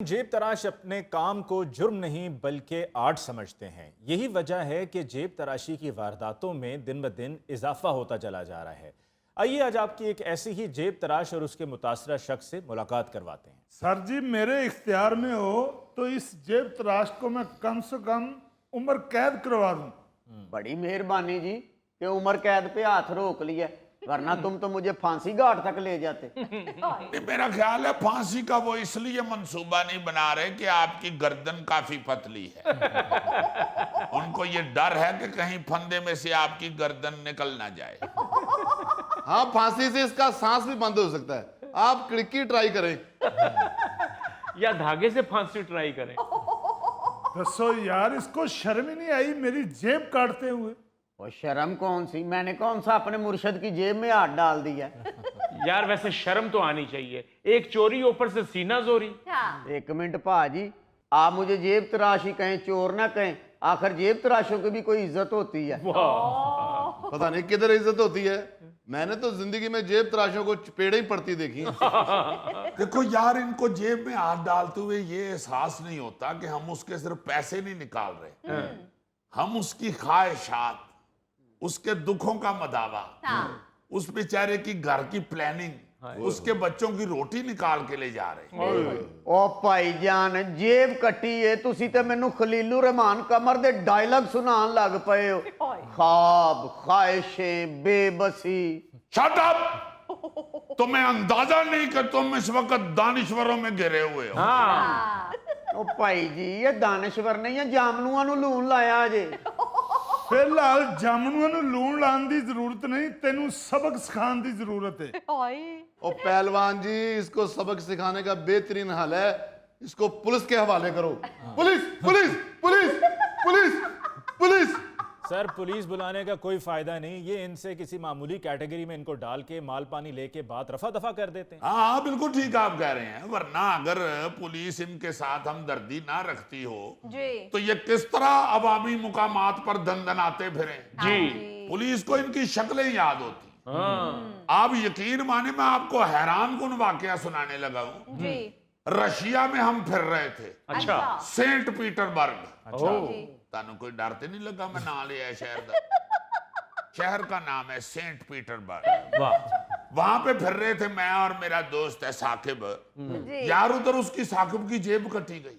जेब तराश अपने काम को जुर्म नहीं बल्कि आर्ट समझते हैं। यही वजह है कि जेब तराशी की वारदातों में दिन ब दिन इजाफा होता चला जा रहा है। आइए आज आपकी एक ऐसी ही जेब तराश और उसके मुतासरा शख्स से मुलाकात करवाते हैं। सर जी, मेरे इख्तियार में हो तो इस जेब तराश को मैं कम से कम उम्र कैद करवा दूं। बड़ी मेहरबानी जी कि उम्र कैद पे हाथ रोक लिया, वरना तुम तो मुझे फांसी घाट तक ले जाते। मेरा ख्याल है फांसी का वो इसलिए मंसूबा नहीं बना रहे कि आपकी गर्दन काफी पतली है। उनको ये डर है कि कहीं फंदे में से आपकी गर्दन निकल ना जाए। हाँ, फांसी से इसका सांस भी बंद हो सकता है। आप खिड़की ट्राई करें या धागे से फांसी ट्राई करें। दसो यार, इसको शर्म ही नहीं आई मेरी जेब काटते हुए? और शर्म कौन सी, मैंने कौन सा अपने मुर्शद की जेब में हाथ डाल दिया। यार वैसे शर्म तो आनी चाहिए, एक चोरी ऊपर से सीना जोरी। एक मिनट भाजी, आप मुझे जेब तराशी कहें चोर ना कहें, आखिर जेब तराशों की भी कोई इज्जत होती है। पता नहीं किधर इज्जत होती है। मैंने तो जिंदगी में जेब तराशों को चपेड़े ही पड़ती देखी। देखो यार, इनको जेब में हाथ डालते हुए ये एहसास नहीं होता कि हम उसके सिर्फ पैसे नहीं निकाल रहे, हम उसकी ख्वाहिशात, उसके दुखों का मदावा, उस बेचारे की घर की प्लानिंग, उसके बच्चों की रोटी निकाल के ले जा रहे हैं। ओ भाईजान, जेब कट्टी है तुसी ते मैनू खलीलुर रहमान कमर दे डायलॉग सुनान लग पए हो। ख्वाब, ख्वाहिशें, बेबसी। Shut up! तुम्हें अंदाजा नहीं कि तुम इस वक्त दानिश्वरों में घिरे हुए हो। ओ भाई जी, ये दानश्वर नहीं है, जामनुआ नु लून लाया जे। फिलहाल जामनुआ नूं लूण लाने की जरूरत नहीं, तेनू सबक सिखाने की जरूरत है। और पहलवान जी, इसको सबक सिखाने का बेहतरीन हल है, इसको पुलिस के हवाले करो। Police police police police police. Sir, police बुलाने का कोई फायदा नहीं। ये इनसे किसी मामूली कैटेगरी में इनको डाल के माल पानी लेके बात रफा दफा कर देते हैं। हाँ, बिल्कुल ठीक आप कह रहे हैं। वरना अगर पुलिस इनके साथ हमदर्दी ना रखती हो तो ये किस तरह अवामी मुकामात पर दंदनाते फिरे। जी, पुलिस को इनकी शक्लें याद होती। आप यकीन माने, मैं आपको हैरान कुन वाकया सुनाने लगा हूँ। रशिया में हम फिर रहे थे। अच्छा। Saint Petersburg. अच्छा। तानू कोई डर तो नहीं लगा मैं ना लिया शहर का? शहर का नाम है सेंट पीटरबर्ग। वाह। वहां पे फिर रहे थे, मैं और मेरा दोस्त है साकिब। यार उधर उसकी साकिब की जेब कटी गई।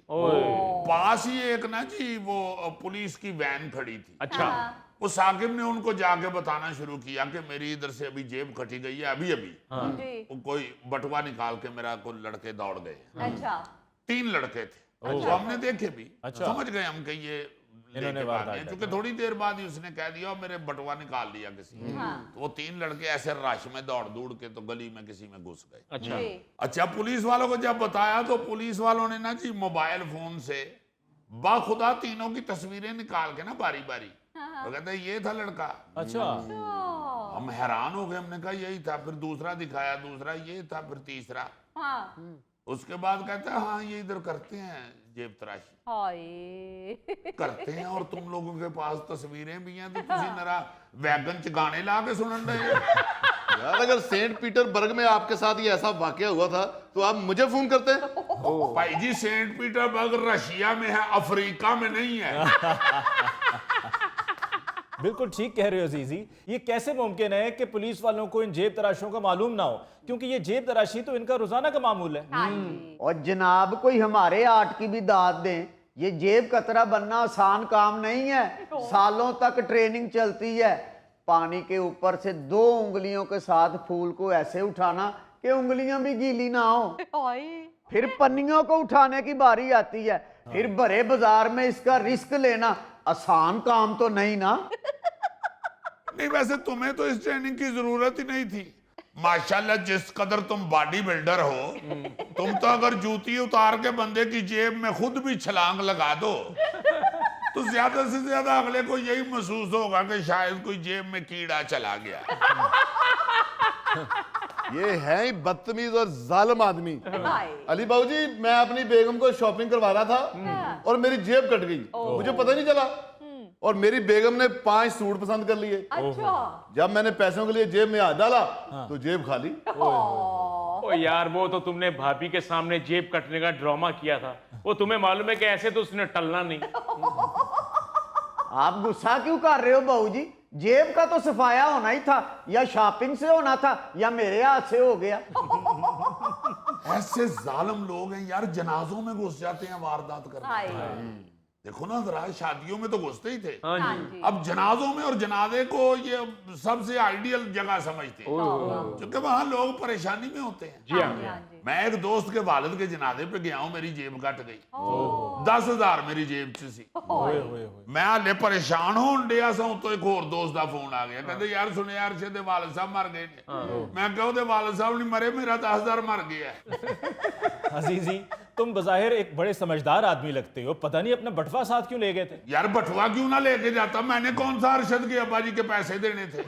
पास ही एक ना जी वो पुलिस की वैन खड़ी थी। अच्छा। वो साकिब ने उनको जाके बताना शुरू किया कि मेरी इधर से अभी जेब कटी गई है, अभी अभी। वो कोई बटुआ निकाल के मेरा को लड़के दौड़ गए। अच्छा। 3 लड़के थे। तो हमने देखे भी, समझ गए हम कि ये इन्होंने वारदात क्योंकि थोड़ी देर बाद ही उसने कह दिया और मेरे बटुआ निकाल लिया किसी ने। तो वो 3 लड़के ऐसे रश में दौड़ दौड़ के तो गली में किसी में घुस गए। अच्छा। अच्छा, पुलिस वालों को जब बताया तो पुलिस वालों ने ना जी मोबाइल फोन से बाखुदा तीनों की तस्वीरें निकाल के ना बारी बारी, तो कहते ये था लड़का। अच्छा। हम हैरान हो गए, हमने कहा यही था। फिर दूसरा दिखाया, दूसरा ये था, फिर तीसरा। उसके बाद कहता है हाँ ये इधर करते हैं जेब तराशी। करते हैं और तुम लोगों के पास तस्वीरें भी हैं, तो तुसी नरा वैगन च गाने ला के सुनन रहे हो। यार, अगर सेंट पीटरबर्ग में आपके साथ ये ऐसा वाकया हुआ था तो आप मुझे फोन करते हैं। भाई जी, सेंट पीटरबर्ग रशिया में है, अफ्रीका में नहीं है। बिल्कुल ठीक कह रहे हो जीजी। ये कैसे मुमकिन है कि पुलिस वालों को इन जेब तराशों का मालूम ना हो, क्योंकि ये जेब तराशी तो इनका रोजाना का मामूल है। और जनाब, कोई हमारे आर्ट की भी दाद दें। ये जेब कतरा बनना आसान काम नहीं है, सालों तक ट्रेनिंग चलती है। पानी के ऊपर से 2 उंगलियों के साथ फूल को ऐसे उठाना कि उंगलियां भी गीली ना हो। फिर पन्नियों को उठाने की बारी आती है। फिर भरे बाजार में इसका रिस्क लेना आसान काम तो नहीं ना। नहीं, वैसे तुम्हें तो इस ट्रेनिंग की जरूरत ही नहीं थी। माशाल्लाह, जिस कदर तुम बॉडी बिल्डर हो, तुम तो अगर जूती उतार के बंदे की जेब में खुद भी छलांग लगा दो तो ज्यादा से ज्यादा अगले को यही महसूस होगा कि शायद कोई जेब में कीड़ा चला गया। ये है ही बदतमीज और जालिम आदमी। अली बाबू जी, मैं अपनी बेगम को शॉपिंग करवा रहा था और मेरी जेब कट गई, मुझे पता नहीं चला। और मेरी बेगम ने 5 सूट पसंद कर लिए। अच्छा। जब मैंने पैसों के लिए जेब में हाथ डाला तो जेब खाली। ओ यार, वो तो तुमने भाभी के सामने जेब कटने का ड्रामा किया था, वो तुम्हें मालूम है कि ऐसे तो उसने टलना नहीं। आप गुस्सा क्यों कर रहे हो बहू जी? जेब का तो सफाया होना ही था, या शॉपिंग से होना था, या मेरे हाथ से हो गया। ऐसे जालिम लोग हैं यार, जनाजों में घुस जाते हैं वारदात करने। हाय। देखो ना जरा, शादियों में तो घुसते ही थे, हाँ हाँ जी। जी। अब जनाजों में और जनाजे को ये सबसे आइडियल जगह समझते हैं, क्योंकि वहां लोग परेशानी में होते हैं। जी हाँ हाँ जी, हाँ जी। मैं एक दोस्त के वालिद के जनाजे पे गया हूं, मेरी जेब कट गई, 10,000 मेरी जेब च सी। मैं हाले परेशान होन डिया सां, तो एक होर दोस्त का फोन आ गया, कहते यार सुने यार दे वालिद साहब मर गए ने। मैं कहा ओदे वालिद साहब नहीं मरे, मेरा 10,000 मर गया। अजीजी, तुम बज़ाहिर एक बड़े समझदार आदमी लगते हो, पता नहीं अपना बटवा साथ क्यों ले गए थे? यार बटुआ क्यों ना लेके जाता, मैंने कौन सा अरशद के अब्बा जी के पैसे देने थे।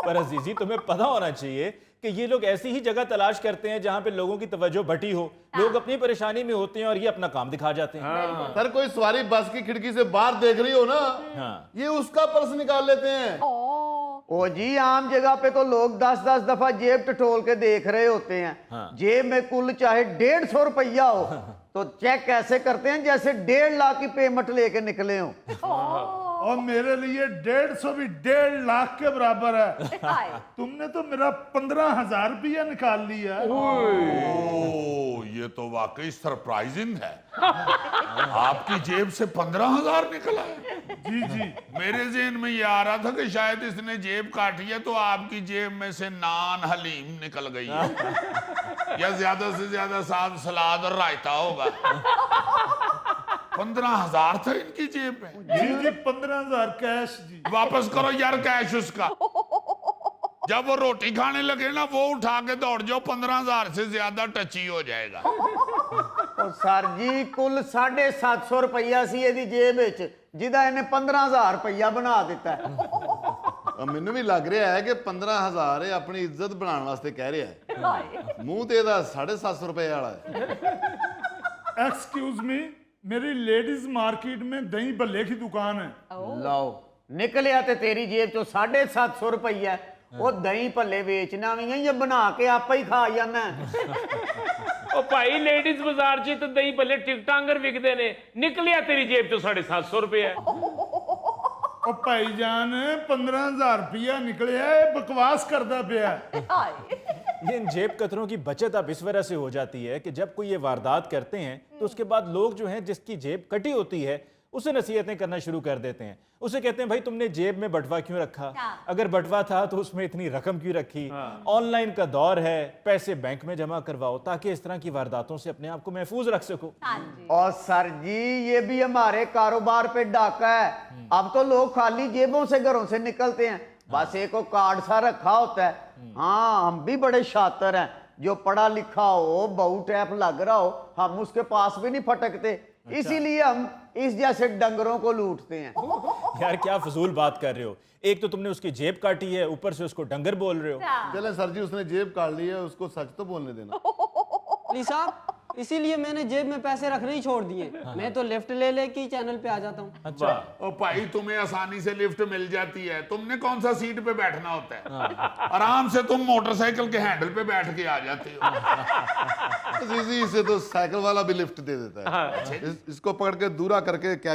पर अजीजी, तुम्हें पता होना चाहिए कि ये लोग ऐसी ही जगह तलाश करते हैं जहां पे लोगों की तवज्जो बटी हो, लोग अपनी परेशानी में होते हैं और ये अपना काम दिखा जाते हैं। सर कोई सवारी बस की खिड़की से बाहर देख रही हो ना, हाँ। ये उसका पर्स निकाल लेते हैं। ओ जी, आम जगह पे तो लोग 10-10 दफा जेब टटोल के देख रहे होते हैं। हाँ। जेब में कुल चाहे 150 रुपया हो तो चेक कैसे करते हैं जैसे 1.5 लाख की पेमेंट लेके निकले हो। और मेरे लिए 150 भी 1.5 लाख के बराबर है। हाय। तुमने तो मेरा 15,000 रुपया निकाल लिया। ओ, ये तो वाकई सरप्राइजिंग है। आपकी जेब से 15,000 निकला है? जी जी। मेरे ज़हन में ये आ रहा था कि शायद इसने जेब काटी है तो आपकी जेब में से नान हलीम निकल गई है, या ज्यादा से ज्यादा साथ सलाद और रायता होगा। 15,000 था इनकी जेब में। जी जी, 15,000 कैश जी। वापस करो यार कैश उसका। जब वो रोटी खाने लगे ना, वो उठा के दौड़ जाओ, 15,000 से ज्यादा टची हो जाएगा। और सर जी कुल 750 रुपया सी ਇਹਦੀ जेब ਵਿੱਚ, ਜਿਹਦਾ ਇਹਨੇ 15,000 रुपया बना ਦਿੱਤਾ है। ਮੈਨੂੰ ਵੀ ਲੱਗ ਰਿਹਾ ਹੈ ਕਿ 15,000 ਇਹ ਆਪਣੀ ਇੱਜ਼ਤ ਬਣਾਉਣ ਵਾਸਤੇ ਕਹਿ ਰਿਹਾ ਹੈ। हाय। ਮੂੰਹ ਤੇ ਇਹਦਾ 750 ਰੁਪਏ ਵਾਲਾ ਹੈ। एक्सक्यूज मी, मेरी लेडीज मार्केट में दही भल्ले की दुकान है। ਲਓ ਨਿਕਲਿਆ ਤੇ ਤੇਰੀ ਜੇਬ ਚੋਂ 750 रुपया। ਉਹ ਦਹੀਂ ਭੱਲੇ ਵੇਚਣਾ ਵੀ ਹੈ ਜਾਂ ਬਣਾ ਕੇ ਆਪਾ ਹੀ ਖਾ ਜਾਣਾ? ओ भाई, लेडीज बाजार च तो दही भल्ले टिकटां अंगर विकदे ने, निकलिया तेरी जेब चो 750 रुपए है। और भाईजान 15,000 रुपया निकले है, बकवास करता पिया। हाय। ये इन जेब कतरों की बचत अब इस वजह से हो जाती है कि जब कोई ये वारदात करते हैं तो उसके बाद लोग जो हैं जिसकी जेब कटी होती है उसे नसीहतें करना शुरू कर देते हैं। उसे कहते हैं भाई तुमने जेब में बटवा क्यों रखा, हाँ। अगर बटवा था तो उसमें इतनी रकम क्यों रखी, ऑनलाइन का दौर है, पैसे बैंक में जमा करवाओ ताकि इस तरह की वारदातों से अपने आप को महफूज रख सको। हाँ जी। और सर जी ये भी हमारे कारोबार पे डाका है। अब तो लोग खाली जेबों से घरों से निकलते हैं, बस एक को कार्ड सा रखा होता है। हाँ, हम भी बड़े शातिर हैं, जो पढ़ा लिखा हो, बहु टैप लग रहा हो, हम उसके पास भी नहीं फटकते, इसीलिए हम इस जैसे डंगरों को लूटते हैं। यार क्या फजूल बात कर रहे हो, एक तो तुमने उसकी जेब काटी है, ऊपर से उसको डंगर बोल रहे हो। चले सर जी, उसने जेब काट ली है, उसको सच तो बोलने देना। अली साहब, इसीलिए मैंने जेब में पैसे रखने ही छोड़ दिए। मैं तो लिफ्ट ले लेके ही चैनल पे आ जाता हूँ। अच्छा, और भाई तुम्हें आसानी से लिफ्ट मिल जाती है, तुमने कौन सा सीट पे बैठना होता है, आराम से तुम मोटरसाइकिल के हैंडल पे बैठ के आ जाते हो। इसे तो साइकिल वाला भी लिफ्ट दे देता है। इसको पकड़ के दूरा करके कैरी